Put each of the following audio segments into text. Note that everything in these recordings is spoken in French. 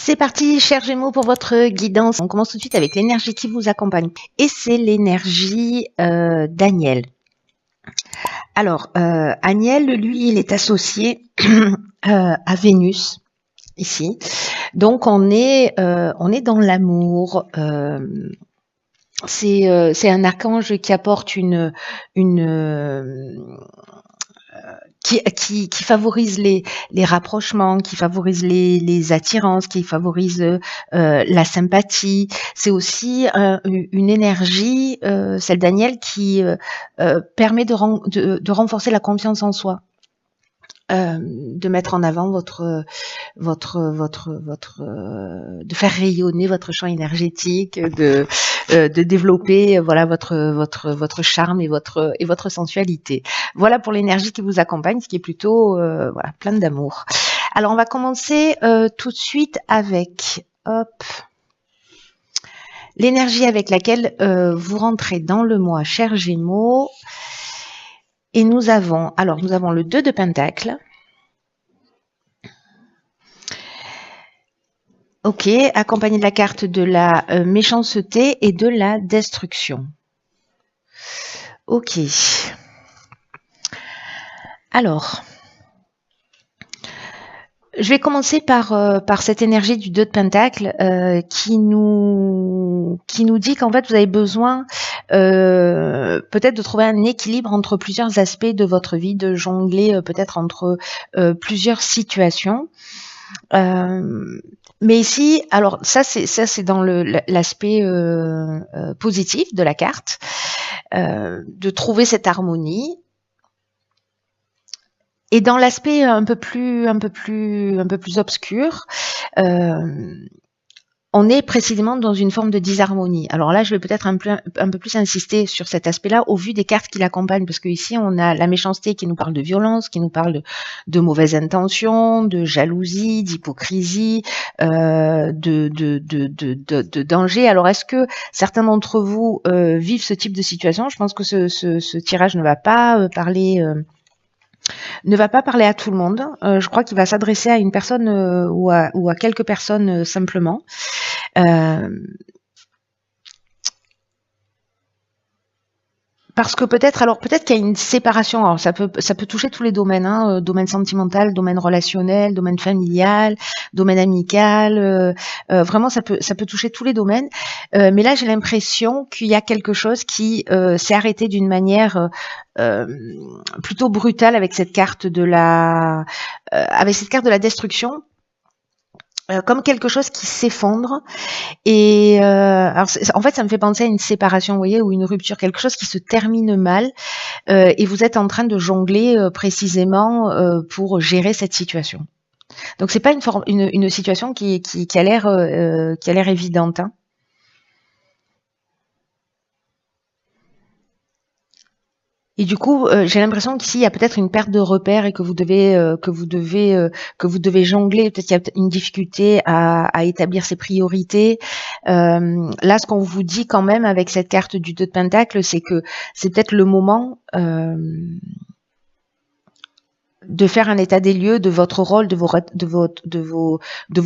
C'est parti, chers Gémeaux, pour votre guidance. On commence tout de suite avec l'énergie qui vous accompagne. Et c'est l'énergie d'Aniel. Alors, Aniel, lui, il est associé à Vénus, ici. Donc, on est dans l'amour. C'est un archange qui apporte qui favorise les rapprochements, qui favorise les attirances, qui favorise la sympathie. C'est aussi une énergie, celle d'Aniel, qui permet de renforcer la confiance en soi. De mettre en avant de faire rayonner votre champ énergétique, de développer voilà votre charme et votre sensualité. Voilà pour l'énergie qui vous accompagne, ce qui est plutôt voilà, plein d'amour. Alors on va commencer tout de suite avec l'énergie avec laquelle vous rentrez dans le mois, chers Gémeaux. Et nous avons le 2 de Pentacle. Ok, accompagné de la carte de la méchanceté et de la destruction. Ok. Alors, je vais commencer par cette énergie du 2 de Pentacle qui nous dit qu'en fait vous avez besoin peut-être de trouver un équilibre entre plusieurs aspects de votre vie, de jongler peut-être entre plusieurs situations. Mais ici, alors ça c'est dans l'aspect positif de la carte, de trouver cette harmonie. Et dans l'aspect un peu plus obscur, on est précisément dans une forme de disharmonie. Alors là, je vais peut-être un peu plus insister sur cet aspect-là au vu des cartes qui l'accompagnent, parce que ici, on a la méchanceté qui nous parle de violence, qui nous parle de mauvaises intentions, de jalousie, d'hypocrisie, de danger. Alors, est-ce que certains d'entre vous vivent ce type de situation? Je pense que ce tirage ne va pas parler à tout le monde. Je crois qu'il va s'adresser à une personne ou à quelques personnes simplement. Parce que peut-être qu'il y a une séparation. Alors ça peut toucher tous les domaines, hein, domaine sentimental, domaine relationnel, domaine familial, domaine amical. Vraiment, ça peut toucher tous les domaines. Mais là, j'ai l'impression qu'il y a quelque chose qui s'est arrêté d'une manière plutôt brutale avec cette carte de la destruction. Comme quelque chose qui s'effondre et alors en fait ça me fait penser à une séparation, vous voyez, ou une rupture, quelque chose qui se termine mal et vous êtes en train de jongler précisément pour gérer cette situation. Donc c'est pas une situation qui a l'air évidente, hein. Et du coup, j'ai l'impression qu'ici il y a peut-être une perte de repères et que vous devez jongler. Peut-être qu'il y a une difficulté à établir ses priorités. Là, ce qu'on vous dit quand même avec cette carte du 2 de Pentacle, c'est que c'est peut-être le moment de faire un état des lieux de votre rôle, de vos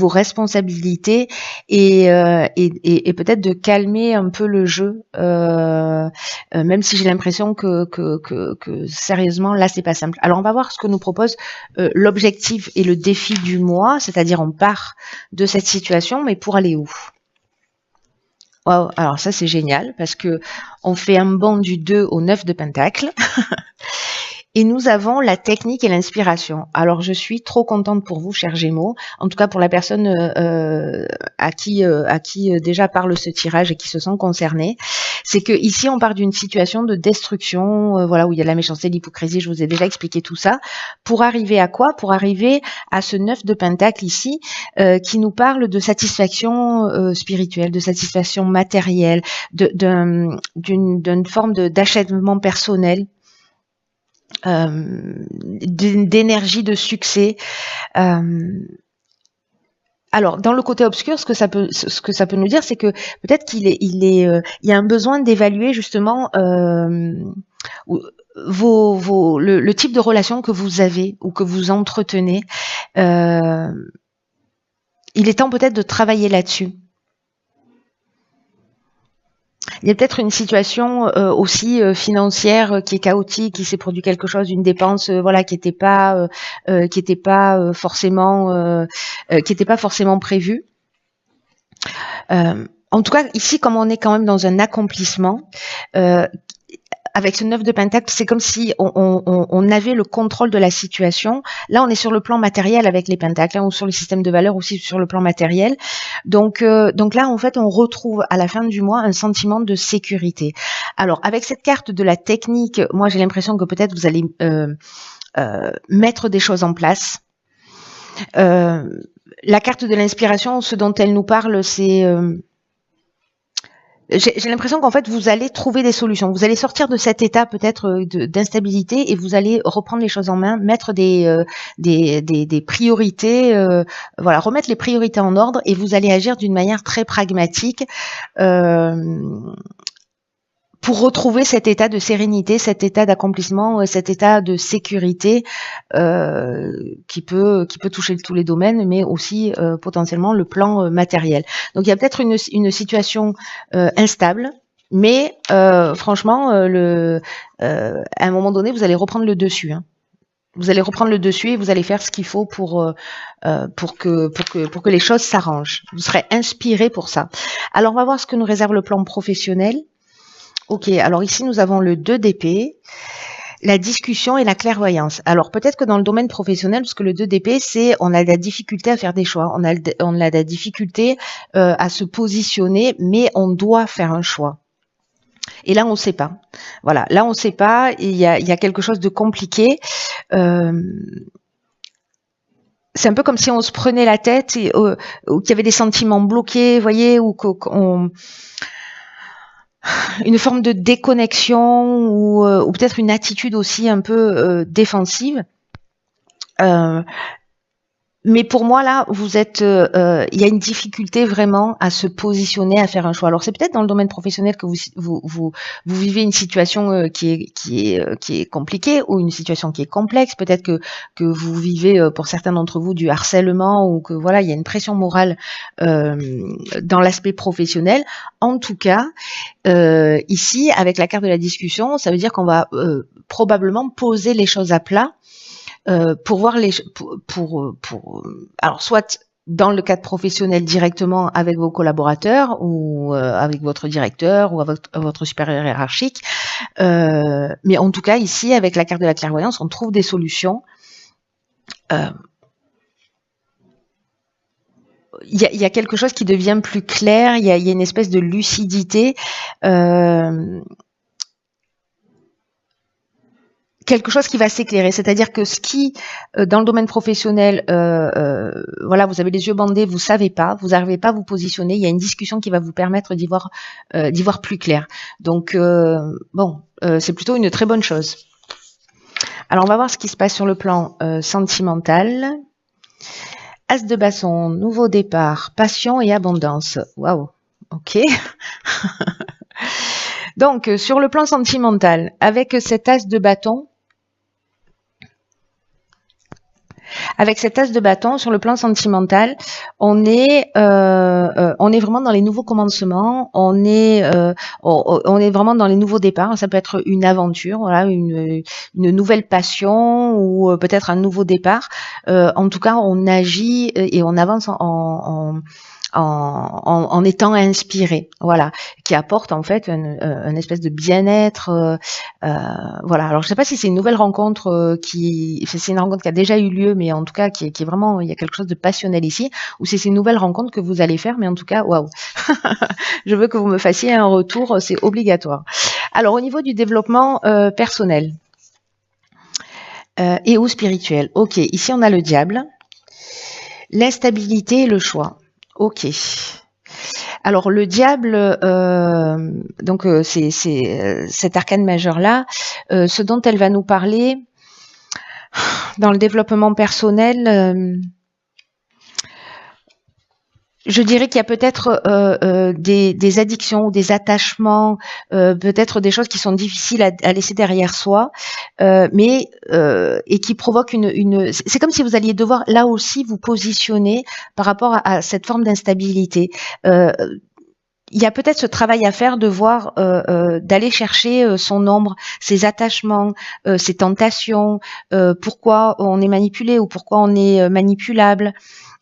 responsabilités et peut-être de calmer un peu le jeu, même si j'ai l'impression que sérieusement là c'est pas simple. Alors on va voir ce que nous propose l'objectif et le défi du mois, c'est-à-dire on part de cette situation, mais pour aller où? Wow, alors ça c'est génial parce que on fait un bond du 2 au 9 de Pentacle. Et nous avons la technique et l'inspiration. Alors, je suis trop contente pour vous, chers Gémeaux. En tout cas, pour la personne à qui déjà parle ce tirage et qui se sent concernée. C'est que ici, on part d'une situation de destruction, voilà, où il y a de la méchanceté, l'hypocrisie. Je vous ai déjà expliqué tout ça. Pour arriver à quoi? Pour arriver à ce 9 de Pentacle ici, qui nous parle de satisfaction spirituelle, de satisfaction matérielle, d'une forme d'achèvement personnel. D'énergie, de succès. Alors, dans le côté obscur, ce que ça peut nous dire, c'est que peut-être qu'il y a un besoin d'évaluer justement le type de relation que vous avez ou que vous entretenez. il est temps peut-être de travailler là-dessus. Il y a peut-être une situation aussi financière qui est chaotique, qui s'est produit quelque chose, une dépense voilà qui n'était pas forcément prévue. En tout cas, ici, comme on est quand même dans un accomplissement, avec ce 9 de Pentacle, c'est comme si on avait le contrôle de la situation. Là, on est sur le plan matériel avec les Pentacles, hein, ou sur le système de valeurs aussi sur le plan matériel. Donc là, en fait, on retrouve à la fin du mois un sentiment de sécurité. Alors, avec cette carte de la technique, moi, j'ai l'impression que peut-être vous allez mettre des choses en place. La carte de l'inspiration, ce dont elle nous parle, c'est... j'ai l'impression qu'en fait, vous allez trouver des solutions. Vous allez sortir de cet état peut-être d'instabilité et vous allez reprendre les choses en main, mettre des priorités, voilà, remettre les priorités en ordre et vous allez agir d'une manière très pragmatique pour retrouver cet état de sérénité, cet état d'accomplissement, cet état de sécurité qui peut toucher tous les domaines, mais aussi potentiellement le plan matériel. Donc il y a peut-être une situation instable, mais franchement, à un moment donné, vous allez reprendre le dessus. Hein. Vous allez reprendre le dessus et vous allez faire ce qu'il faut pour que les choses s'arrangent. Vous serez inspiré pour ça. Alors on va voir ce que nous réserve le plan professionnel. Ok, alors ici nous avons le 2 d'épée, la discussion et la clairvoyance. Alors peut-être que dans le domaine professionnel, parce que le 2 d'épée, c'est on a de la difficulté à faire des choix, on a de la difficulté à se positionner, mais on doit faire un choix. Et là on ne sait pas. Voilà, là on ne sait pas, il y a quelque chose de compliqué. C'est un peu comme si on se prenait la tête et ou qu'il y avait des sentiments bloqués, vous voyez, ou qu'on une forme de déconnexion ou peut-être une attitude aussi un peu défensive. Mais pour moi, là, vous êtes, il y a une difficulté vraiment à se positionner, à faire un choix. Alors, c'est peut-être dans le domaine professionnel que vous vivez une situation qui est compliquée ou une situation qui est complexe. Peut-être que vous vivez, pour certains d'entre vous, du harcèlement ou que voilà, il y a une pression morale dans l'aspect professionnel. En tout cas, ici, avec la carte de la discussion, ça veut dire qu'on va probablement poser les choses à plat. Pour voir alors soit dans le cadre professionnel directement avec vos collaborateurs ou avec votre directeur ou avec votre supérieur hiérarchique, mais en tout cas ici avec la carte de la clairvoyance on trouve des solutions. Il y a quelque chose qui devient plus clair, il y a une espèce de lucidité. Quelque chose qui va s'éclairer, c'est-à-dire que ce qui, dans le domaine professionnel, voilà, vous avez les yeux bandés, vous savez pas, vous n'arrivez pas à vous positionner, il y a une discussion qui va vous permettre d'y voir plus clair. Donc, bon, c'est plutôt une très bonne chose. Alors, on va voir ce qui se passe sur le plan sentimental. As de bâton, nouveau départ, passion et abondance. Waouh, ok. Donc, sur le plan sentimental, avec cet as de bâton, sur le plan sentimental, on est vraiment dans les nouveaux commencements, on est vraiment dans les nouveaux départs. Ça peut être une aventure, voilà, une nouvelle passion ou peut-être un nouveau départ. En tout cas, on agit et on avance en étant inspiré, voilà, qui apporte en fait une espèce de bien-être, voilà. Alors je sais pas si c'est une nouvelle rencontre c'est une rencontre qui a déjà eu lieu, mais en tout cas qui est vraiment, il y a quelque chose de passionnel ici, ou si c'est une nouvelle rencontre que vous allez faire, mais en tout cas, waouh, je veux que vous me fassiez un retour, c'est obligatoire. Alors au niveau du développement personnel et ou spirituel, ok, ici on a le diable, l'instabilité et le choix. Ok. Alors le diable, donc c'est cet arcane majeur là, ce dont elle va nous parler dans le développement personnel. Je dirais qu'il y a peut-être des addictions ou des attachements, peut-être des choses qui sont difficiles à laisser derrière soi, et qui provoquent une. C'est comme si vous alliez devoir là aussi vous positionner par rapport à cette forme d'instabilité. Euh, il y a peut-être ce travail à faire de voir, d'aller chercher son ombre, ses attachements, ses tentations, pourquoi on est manipulé ou pourquoi on est manipulable.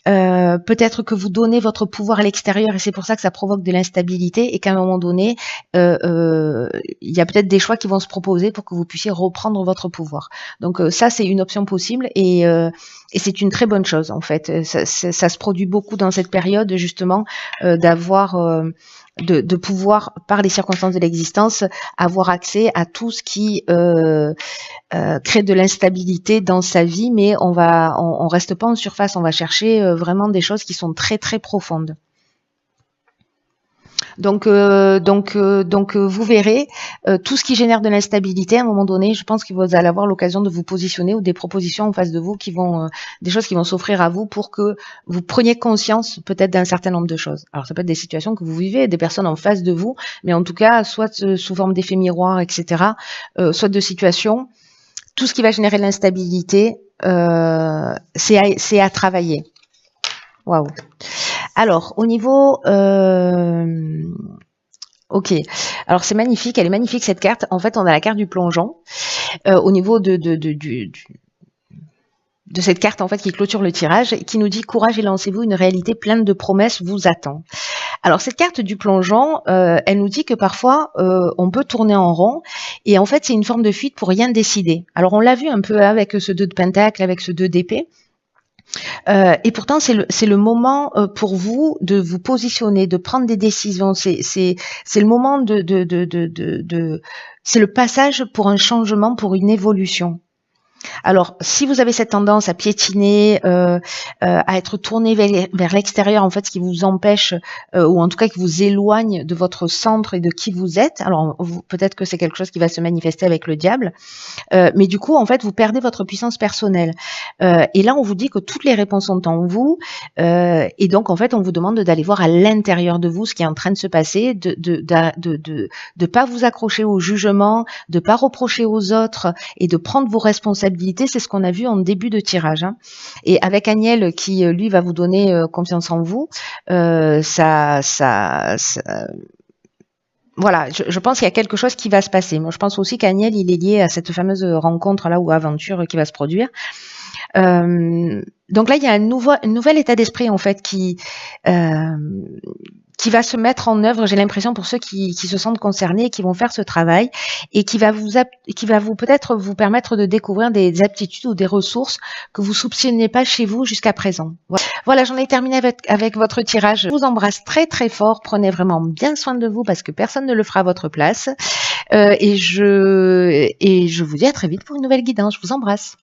Peut-être que vous donnez votre pouvoir à l'extérieur et c'est pour ça que ça provoque de l'instabilité et qu'à un moment donné, il y a peut-être des choix qui vont se proposer pour que vous puissiez reprendre votre pouvoir. Donc ça, c'est une option possible et c'est une très bonne chose en fait. Ça se produit beaucoup dans cette période justement d'avoir de pouvoir, par les circonstances de l'existence, avoir accès à tout ce qui crée de l'instabilité dans sa vie, mais on reste pas en surface, on va chercher vraiment des choses qui sont très très profondes. Donc vous verrez tout ce qui génère de l'instabilité. À un moment donné, je pense que vous allez avoir l'occasion de vous positionner ou des propositions en face de vous qui vont, des choses qui vont s'offrir à vous pour que vous preniez conscience peut-être d'un certain nombre de choses. Alors ça peut être des situations que vous vivez, des personnes en face de vous, mais en tout cas soit sous forme d'effets miroirs, etc. Soit de situations. Tout ce qui va générer de l'instabilité, c'est à travailler. Waouh. Alors, au niveau... ok. Alors, c'est magnifique. Elle est magnifique, cette carte. En fait, on a la carte du plongeon. Au niveau de cette carte, en fait, qui clôture le tirage, qui nous dit « Courage et lancez-vous, une réalité pleine de promesses vous attend ». Alors, cette carte du plongeon, elle nous dit que parfois, on peut tourner en rond et en fait, c'est une forme de fuite pour rien décider. Alors, on l'a vu un peu avec ce 2 de pentacle, avec ce 2 d'épée. Et pourtant, c'est le moment pour vous de vous positionner, de prendre des décisions. C'est le moment c'est le passage pour un changement, pour une évolution. Alors, si vous avez cette tendance à piétiner, à être tourné vers l'extérieur, en fait, ce qui vous empêche, ou en tout cas qui vous éloigne de votre centre et de qui vous êtes, alors peut-être que c'est quelque chose qui va se manifester avec le diable, mais du coup, en fait, vous perdez votre puissance personnelle. Et là, on vous dit que toutes les réponses sont en vous, et donc, en fait, on vous demande d'aller voir à l'intérieur de vous ce qui est en train de se passer, de pas vous accrocher au jugement, de pas reprocher aux autres et de prendre vos responsabilités. C'est ce qu'on a vu en début de tirage. Hein. Et avec Agnel qui, lui, va vous donner confiance en vous, voilà, je pense qu'il y a quelque chose qui va se passer. Moi, je pense aussi qu'Agnel, il est lié à cette fameuse rencontre-là ou aventure qui va se produire. Donc là, il y a un nouvel état d'esprit, en fait, qui va se mettre en œuvre, j'ai l'impression, pour ceux qui se sentent concernés et qui vont faire ce travail et qui va vous peut-être vous permettre de découvrir des aptitudes ou des ressources que vous soupçonniez pas chez vous jusqu'à présent. Voilà, j'en ai terminé avec votre tirage. Je vous embrasse très très fort. Prenez vraiment bien soin de vous parce que personne ne le fera à votre place. Et je vous dis à très vite pour une nouvelle guidance. Je vous embrasse.